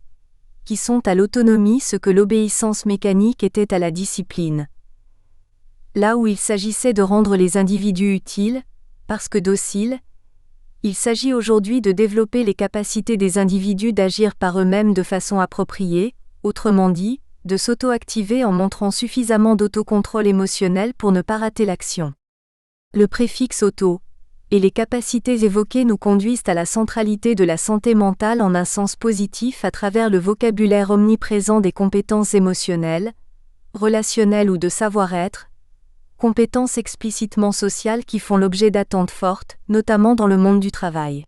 S1: qui sont à l'autonomie ce que l'obéissance mécanique était à la discipline. Là où il s'agissait de rendre les individus utiles, parce que dociles, il s'agit aujourd'hui de développer les capacités des individus d'agir par eux-mêmes de façon appropriée, autrement dit, de s'auto-activer en montrant suffisamment d'autocontrôle émotionnel pour ne pas rater l'action. Le préfixe auto et les capacités évoquées nous conduisent à la centralité de la santé mentale en un sens positif à travers le vocabulaire omniprésent des compétences émotionnelles, relationnelles ou de savoir-être, compétences explicitement sociales qui font l'objet d'attentes fortes, notamment dans le monde du travail.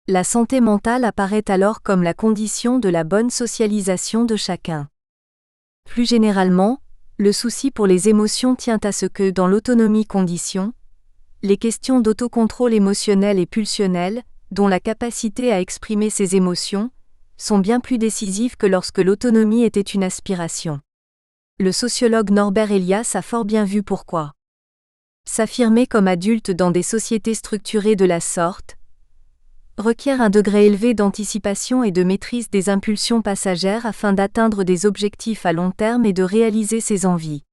S1: La santé mentale apparaît alors comme la condition de la bonne socialisation de chacun. Plus généralement, le souci pour les émotions tient à ce que, dans l'autonomie condition, les questions d'autocontrôle émotionnel et pulsionnel, dont la capacité à exprimer ses émotions, sont bien plus décisives que lorsque l'autonomie était une aspiration. Le sociologue Norbert Elias a fort bien vu pourquoi. S'affirmer comme adulte dans des sociétés structurées de la sorte requiert un degré élevé d'anticipation et de maîtrise des impulsions passagères afin d'atteindre des objectifs à long terme et de réaliser ses envies.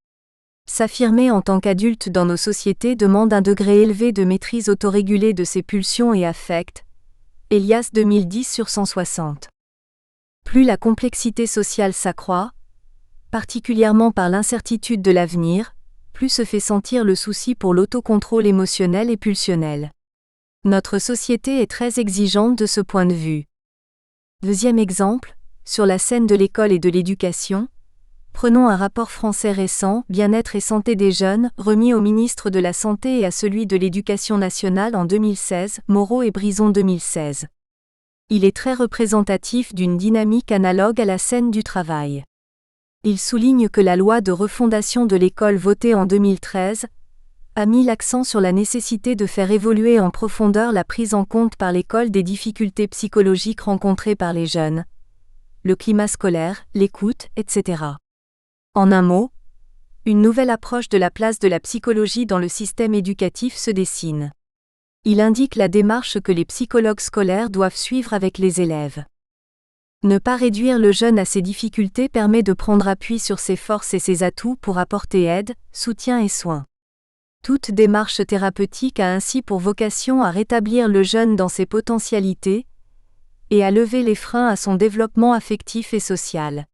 S1: S'affirmer en tant qu'adulte dans nos sociétés demande un degré élevé de maîtrise autorégulée de ses pulsions et affects. Elias 2010/160. Plus la complexité sociale s'accroît, particulièrement par l'incertitude de l'avenir, plus se fait sentir le souci pour l'autocontrôle émotionnel et pulsionnel. Notre société est très exigeante de ce point de vue. Deuxième exemple, sur la scène de l'école et de l'éducation, prenons un rapport français récent, Bien-être et santé des jeunes, remis au ministre de la Santé et à celui de l'Éducation nationale en 2016, Moreau et Brison 2016. Il est très représentatif d'une dynamique analogue à la scène du travail. Il souligne que la loi de refondation de l'école votée en 2013 a mis l'accent sur la nécessité de faire évoluer en profondeur la prise en compte par l'école des difficultés psychologiques rencontrées par les jeunes, le climat scolaire, l'écoute, etc. En un mot, une nouvelle approche de la place de la psychologie dans le système éducatif se dessine. Il indique la démarche que les psychologues scolaires doivent suivre avec les élèves. Ne pas réduire le jeune à ses difficultés permet de prendre appui sur ses forces et ses atouts pour apporter aide, soutien et soin. Toute démarche thérapeutique a ainsi pour vocation à rétablir le jeune dans ses potentialités et à lever les freins à son développement affectif et social.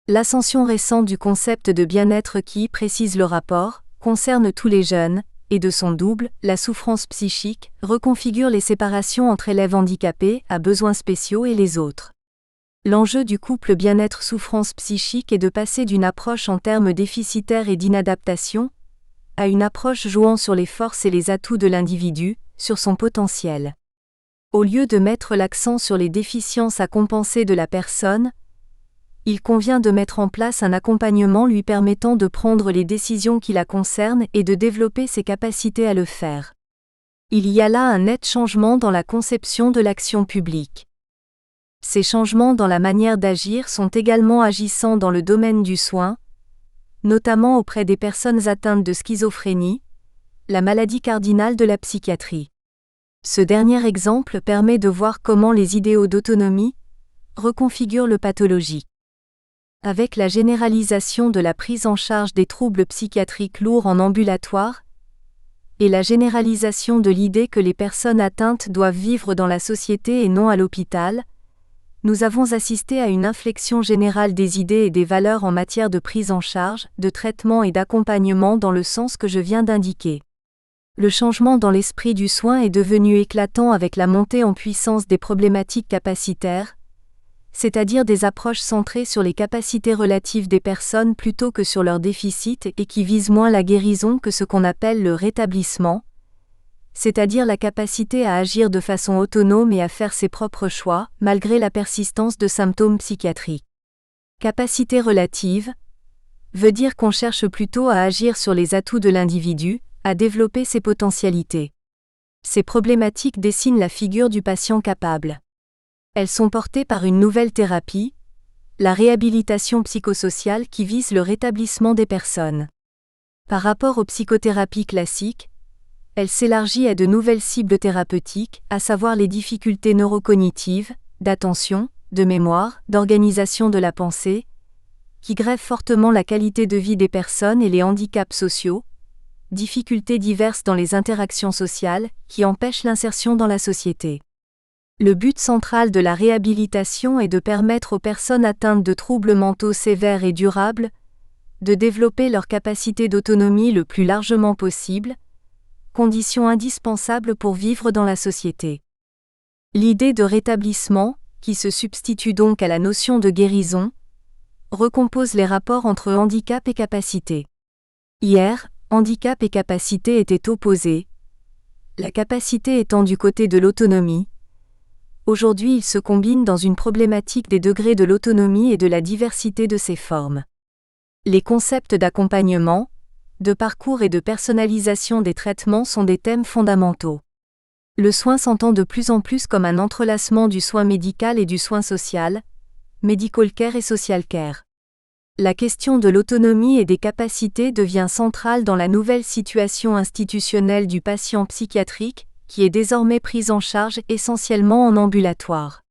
S1: L'ascension récente du concept de bien-être qui, précise le rapport, concerne tous les jeunes, et de son double, la souffrance psychique, reconfigure les séparations entre élèves handicapés, à besoins spéciaux et les autres. L'enjeu du couple bien-être-souffrance psychique est de passer d'une approche en termes déficitaires et d'inadaptation, à une approche jouant sur les forces et les atouts de l'individu, sur son potentiel. Au lieu de mettre l'accent sur les déficiences à compenser de la personne, il convient de mettre en place un accompagnement lui permettant de prendre les décisions qui la concernent et de développer ses capacités à le faire. Il y a là un net changement dans la conception de l'action publique. Ces changements dans la manière d'agir sont également agissants dans le domaine du soin, notamment auprès des personnes atteintes de schizophrénie, la maladie cardinale de la psychiatrie. Ce dernier exemple permet de voir comment les idéaux d'autonomie reconfigurent le pathologique. Avec la généralisation de la prise en charge des troubles psychiatriques lourds en ambulatoire, et la généralisation de l'idée que les personnes atteintes doivent vivre dans la société et non à l'hôpital, nous avons assisté à une inflexion générale des idées et des valeurs en matière de prise en charge, de traitement et d'accompagnement dans le sens que je viens d'indiquer. Le changement dans l'esprit du soin est devenu éclatant avec la montée en puissance des problématiques capacitaires, c'est-à-dire des approches centrées sur les capacités relatives des personnes plutôt que sur leurs déficits et qui visent moins la guérison que ce qu'on appelle le rétablissement, c'est-à-dire la capacité à agir de façon autonome et à faire ses propres choix, malgré la persistance de symptômes psychiatriques. Capacité relative veut dire qu'on cherche plutôt à agir sur les atouts de l'individu, à développer ses potentialités. Ces problématiques dessinent la figure du patient capable. Elles sont portées par une nouvelle thérapie, la réhabilitation psychosociale qui vise le rétablissement des personnes. Par rapport aux psychothérapies classiques, elle s'élargit à de nouvelles cibles thérapeutiques, à savoir les difficultés neurocognitives, d'attention, de mémoire, d'organisation de la pensée, qui grèvent fortement la qualité de vie des personnes et les handicaps sociaux, difficultés diverses dans les interactions sociales, qui empêchent l'insertion dans la société. Le but central de la réhabilitation est de permettre aux personnes atteintes de troubles mentaux sévères et durables de développer leur capacité d'autonomie le plus largement possible, condition indispensable pour vivre dans la société. L'idée de rétablissement, qui se substitue donc à la notion de guérison, recompose les rapports entre handicap et capacité. Hier, handicap et capacité étaient opposés, la capacité étant du côté de l'autonomie. Aujourd'hui, ils se combinent dans une problématique des degrés de l'autonomie et de la diversité de ses formes. Les concepts d'accompagnement, de parcours et de personnalisation des traitements sont des thèmes fondamentaux. Le soin s'entend de plus en plus comme un entrelacement du soin médical et du soin social, medical care et social care. La question de l'autonomie et des capacités devient centrale dans la nouvelle situation institutionnelle du patient psychiatrique, qui est désormais prise en charge essentiellement en ambulatoire.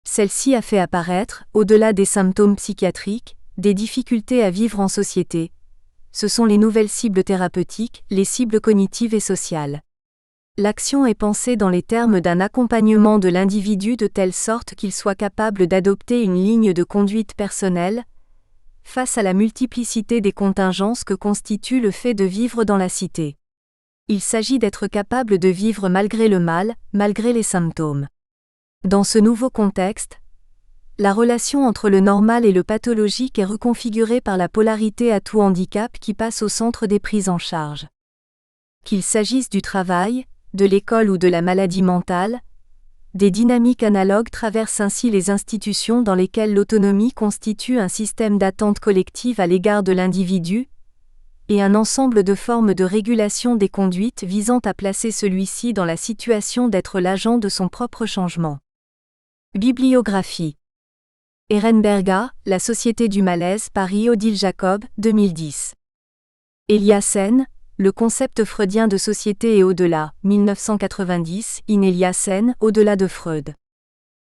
S1: Celle-ci a fait apparaître, au-delà des symptômes psychiatriques, des difficultés à vivre en société. Ce sont les nouvelles cibles thérapeutiques, les cibles cognitives et sociales. L'action est pensée dans les termes d'un accompagnement de l'individu de telle sorte qu'il soit capable d'adopter une ligne de conduite personnelle, face à la multiplicité des contingences que constitue le fait de vivre dans la cité. Il s'agit d'être capable de vivre malgré le mal, malgré les symptômes. Dans ce nouveau contexte, la relation entre le normal et le pathologique est reconfigurée par la polarité atout handicap qui passe au centre des prises en charge. Qu'il s'agisse du travail, de l'école ou de la maladie mentale, des dynamiques analogues traversent ainsi les institutions dans lesquelles l'autonomie constitue un système d'attente collective à l'égard de l'individu, et un ensemble de formes de régulation des conduites visant à placer celui-ci dans la situation d'être l'agent de son propre changement. Bibliographie. Ehrenberga, La Société du malaise, Paris, Odile Jacob, 2010. Eliassen, Le concept freudien de société et au-delà, 1990, In Eliassen, Au-delà de Freud.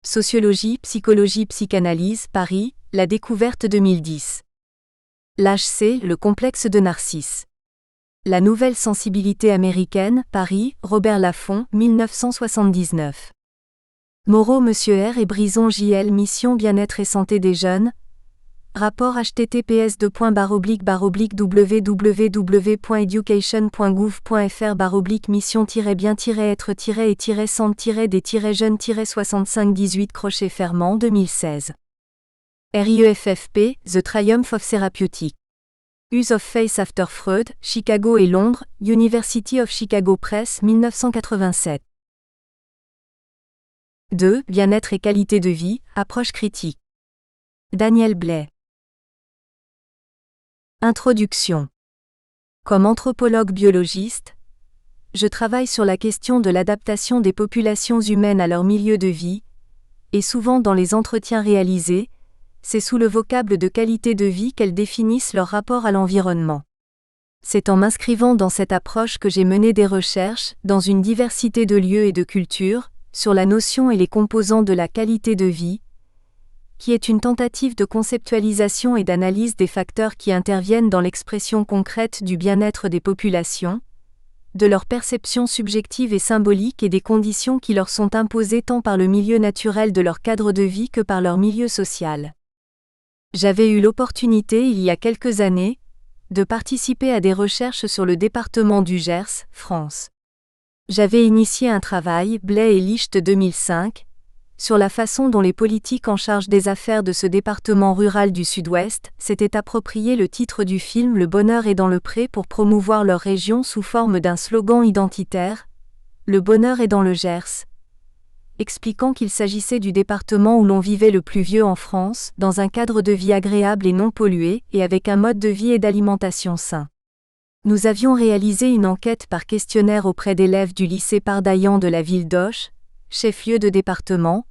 S1: Sociologie, psychologie, psychanalyse, Paris, La Découverte 2010. L'HC, Le complexe de Narcisse. La nouvelle sensibilité américaine, Paris, Robert Laffont, 1979. Moreau Monsieur R et Brison JL Mission Bien-être et Santé des Jeunes. Rapport https://www.education.gouv.fr/ mission-bien-être-et-santé-des-jeunes-65-18 crochet fermant 2016. RIEFFP, The Triumph of Therapeutic. Use of Face After Freud, Chicago et Londres, University of Chicago Press 1987. 2. Bien-être et qualité de vie, approche critique. Daniel Blais. Introduction. Comme anthropologue biologiste, je travaille sur la question de l'adaptation des populations humaines à leur milieu de vie, et souvent dans les entretiens réalisés, c'est sous le vocable de qualité de vie qu'elles définissent leur rapport à l'environnement. C'est en m'inscrivant dans cette approche que j'ai mené des recherches, dans une diversité de lieux et de cultures, sur la notion et les composants de la qualité de vie, qui est une tentative de conceptualisation et d'analyse des facteurs qui interviennent dans l'expression concrète du bien-être des populations, de leur perception subjective et symbolique et des conditions qui leur sont imposées tant par le milieu naturel de leur cadre de vie que par leur milieu social. J'avais eu l'opportunité il y a quelques années de participer à des recherches sur le département du Gers, France. J'avais initié un travail, Blay et Licht 2005, sur la façon dont les politiques en charge des affaires de ce département rural du Sud-Ouest s'étaient approprié le titre du film Le bonheur est dans le pré pour promouvoir leur région sous forme d'un slogan identitaire, Le bonheur est dans le Gers, expliquant qu'il s'agissait du département où l'on vivait le plus vieux en France, dans un cadre de vie agréable et non pollué, et avec un mode de vie et d'alimentation sain. Nous avions réalisé une enquête par questionnaire auprès d'élèves du lycée Pardaillan de la ville d'Auch, chef-lieu de département,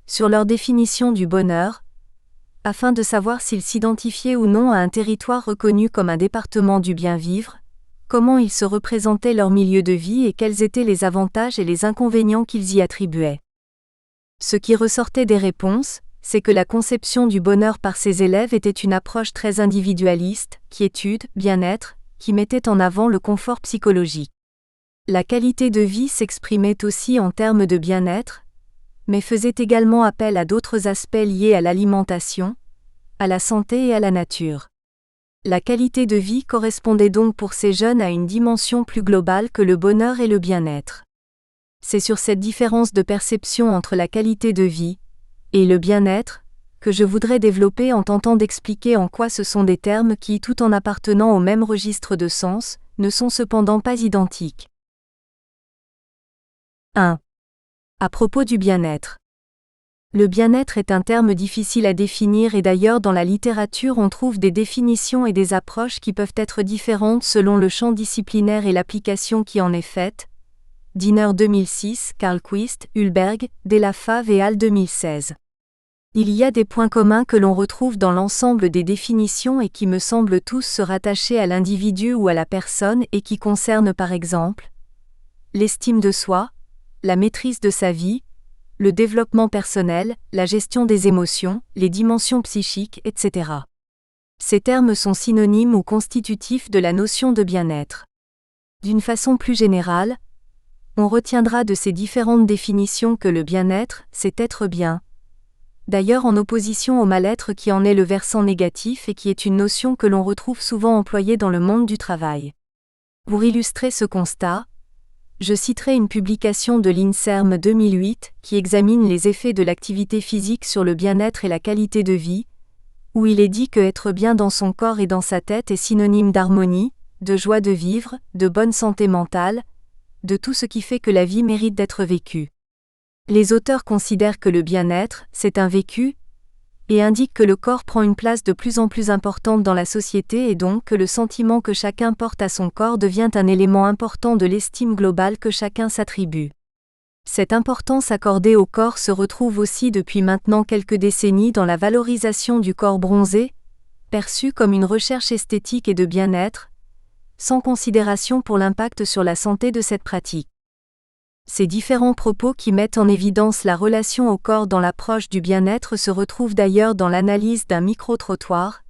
S1: sur leur définition du bonheur, afin de savoir s'ils s'identifiaient ou non à un territoire reconnu comme un département du bien-vivre, comment ils se représentaient leur milieu de vie et quels étaient les avantages et les inconvénients qu'ils y attribuaient. Ce qui ressortait des réponses, c'est que la conception du bonheur par ces élèves était une approche très individualiste, quiétude, bien-être, qui mettait en avant le confort psychologique. La qualité de vie s'exprimait aussi en termes de bien-être, mais faisait également appel à d'autres aspects liés à l'alimentation, à la santé et à la nature. La qualité de vie correspondait donc pour ces jeunes à une dimension plus globale que le bonheur et le bien-être. C'est sur cette différence de perception entre la qualité de vie et le bien-être que je voudrais développer en tentant d'expliquer en quoi ce sont des termes qui, tout en appartenant au même registre de sens, ne sont cependant pas identiques. 1. À propos du bien-être. Le bien-être est un terme difficile à définir et d'ailleurs dans la littérature on trouve des définitions et des approches qui peuvent être différentes selon le champ disciplinaire et l'application qui en est faite. Diener 2006, Carlquist, Hulberg, Della Fave et Hall 2016. Il y a des points communs que l'on retrouve dans l'ensemble des définitions et qui me semblent tous se rattacher à l'individu ou à la personne et qui concernent par exemple l'estime de soi, la maîtrise de sa vie, le développement personnel, la gestion des émotions, les dimensions psychiques, etc. Ces termes sont synonymes ou constitutifs de la notion de bien-être. D'une façon plus générale, on retiendra de ces différentes définitions que le bien-être, c'est être bien. D'ailleurs en opposition au mal-être qui en est le versant négatif et qui est une notion que l'on retrouve souvent employée dans le monde du travail. Pour illustrer ce constat, je citerai une publication de l'INSERM 2008 qui examine les effets de l'activité physique sur le bien-être et la qualité de vie, où il est dit que être bien dans son corps et dans sa tête est synonyme d'harmonie, de joie de vivre, de bonne santé mentale, de tout ce qui fait que la vie mérite d'être vécue. Les auteurs considèrent que le bien-être, c'est un vécu, et indiquent que le corps prend une place de plus en plus importante dans la société et donc que le sentiment que chacun porte à son corps devient un élément important de l'estime globale que chacun s'attribue. Cette importance accordée au corps se retrouve aussi depuis maintenant quelques décennies dans la valorisation du corps bronzé, perçu comme une recherche esthétique et de bien-être, sans considération pour l'impact sur la santé de cette pratique. Ces différents propos qui mettent en évidence la relation au corps dans l'approche du bien-être se retrouvent d'ailleurs dans l'analyse d'un micro-trottoir,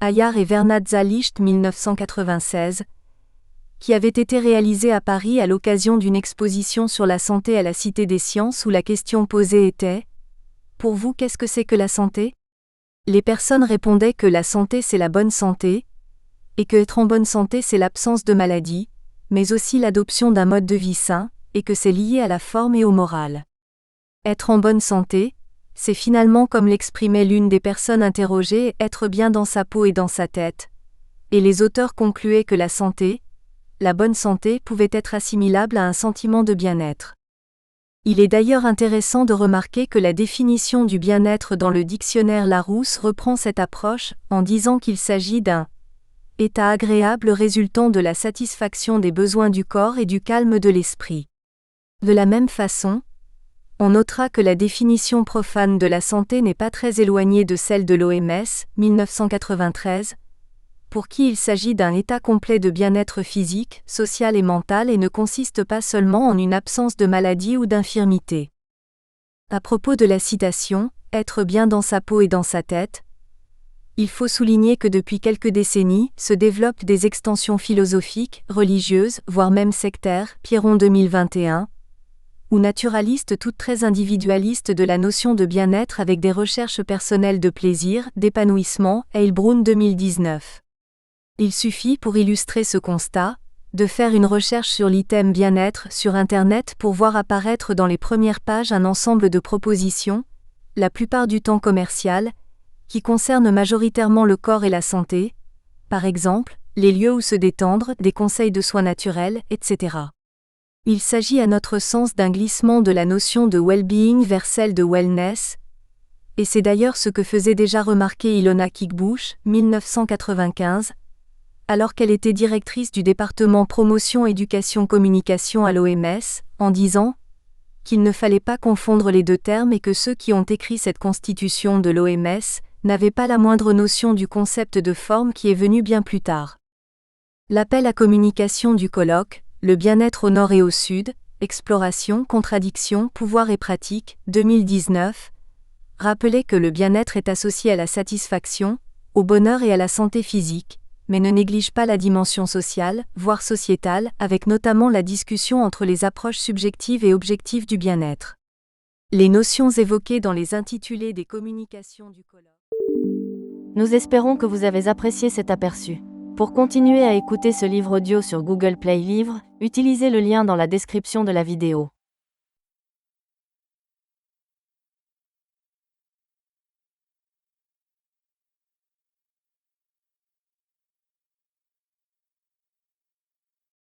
S1: Ayar et Vernadza Licht 1996, qui avait été réalisé à Paris à l'occasion d'une exposition sur la santé à la Cité des Sciences où la question posée était « Pour vous, qu'est-ce que c'est que la santé ?» Les personnes répondaient que la santé c'est la bonne santé, et que être en bonne santé c'est l'absence de maladie, mais aussi l'adoption d'un mode de vie sain, et que c'est lié à la forme et au moral. Être en bonne santé, c'est finalement comme l'exprimait l'une des personnes interrogées, être bien dans sa peau et dans sa tête. Et les auteurs concluaient que la santé, la bonne santé pouvait être assimilable à un sentiment de bien-être. Il est d'ailleurs intéressant de remarquer que la définition du bien-être dans le dictionnaire Larousse reprend cette approche en disant qu'il s'agit d'un état agréable résultant de la satisfaction des besoins du corps et du calme de l'esprit. De la même façon, on notera que la définition profane de la santé n'est pas très éloignée de celle de l'OMS, 1993, pour qui il s'agit d'un état complet de bien-être physique, social et mental et ne consiste pas seulement en une absence de maladie ou d'infirmité. À propos de la citation « être bien dans sa peau et dans sa tête », Il faut souligner que depuis quelques décennies, se développent des extensions philosophiques, religieuses, voire même sectaires, Pierron 2021, ou naturalistes toutes très individualistes de la notion de bien-être avec des recherches personnelles de plaisir, d'épanouissement, Heilbrunn 2019. Il suffit pour illustrer ce constat, de faire une recherche sur l'item bien-être sur Internet pour voir apparaître dans les premières pages un ensemble de propositions, la plupart du temps commerciales, qui concernent majoritairement le corps et la santé, par exemple, les lieux où se détendre, des conseils de soins naturels, etc. Il s'agit à notre sens d'un glissement de la notion de well-being vers celle de wellness, et c'est d'ailleurs ce que faisait déjà remarquer Ilona Kickbush, 1995, alors qu'elle était directrice du département Promotion Éducation Communication à l'OMS, en disant qu'il ne fallait pas confondre les deux termes et que ceux qui ont écrit cette constitution de l'OMS n'avaient pas la moindre notion du concept de forme qui est venu bien plus tard. L'appel à communication du colloque, le bien-être au nord et au sud, exploration, contradiction, pouvoir et pratique, 2019, rappelait que le bien-être est associé à la satisfaction, au bonheur et à la santé physique, mais ne néglige pas la dimension sociale, voire sociétale, avec notamment la discussion entre les approches subjectives et objectives du bien-être. Les notions évoquées dans les intitulés des communications du colloque.
S2: Nous espérons que vous avez apprécié cet aperçu. Pour continuer à écouter ce livre audio sur Google Play Livres, utilisez le lien dans la description de la vidéo.